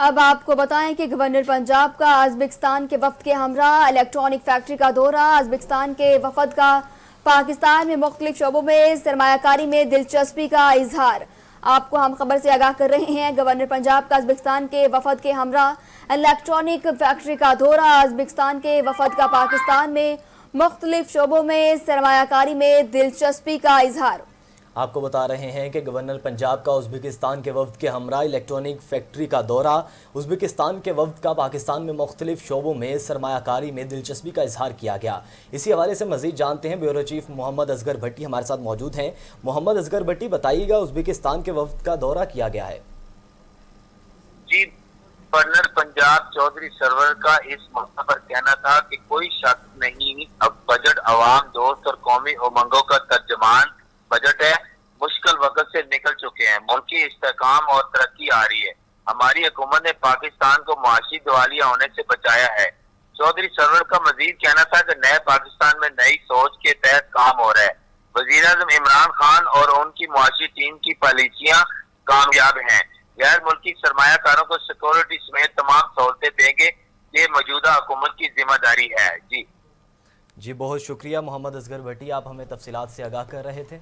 اب آپ کو بتائیں کہ گورنر پنجاب کا ازبکستان کے وفد کے ہمراہ الیکٹرانک فیکٹری کا دورہ۔ ازبکستان کے وفد کا پاکستان میں مختلف شعبوں میں سرمایہ کاری میں دلچسپی کا اظہار۔ آپ کو ہم خبر سے آگاہ کر رہے ہیں، گورنر پنجاب کا ازبکستان کے وفد کے ہمراہ الیکٹرانک فیکٹری کا دورہ۔ ازبکستان کے وفد کا پاکستان میں مختلف شعبوں میں سرمایہ کاری میں دلچسپی کا اظہار۔ آپ کو بتا رہے ہیں کہ گورنر پنجاب کا ازبکستان کے وفد کے ہمراہ الیکٹرانک فیکٹری کا دورہ۔ ازبکستان کے وفد کا پاکستان میں مختلف شعبوں میں سرمایہ کاری میں دلچسپی کا اظہار کیا گیا۔ اسی حوالے سے مزید جانتے ہیں، بیورو چیف محمد اصغر بھٹی ہمارے ساتھ موجود ہیں۔ محمد اصغر بھٹی، بتائیے گا ازبکستان کے وفد کا دورہ کیا گیا ہے؟ جی، گورنر پنجاب چودھری سرور کا اس موقع پر کہنا تھا کہ کوئی شک نہیں، اب بجٹ عوام دوست اور قومی امنگوں کا ترجمان بجٹ ہے۔ مشکل وقت سے نکل چکے ہیں، ملکی استحکام اور ترقی آ رہی ہے۔ ہماری حکومت نے پاکستان کو معاشی دیوالیہ ہونے سے بچایا ہے۔ چودھری سرور کا مزید کہنا تھا کہ نئے پاکستان میں نئی سوچ کے تحت کام ہو رہا ہے۔ وزیر اعظم عمران خان اور ان کی معاشی ٹیم کی پالیسیاں کامیاب ہیں۔ غیر ملکی سرمایہ کاروں کو سیکورٹی سمیت تمام سہولتیں دیں گے، یہ موجودہ حکومت کی ذمہ داری ہے۔ جی بہت شکریہ محمد اصغر بھٹی، آپ ہمیں تفصیلات سے آگاہ کر رہے تھے۔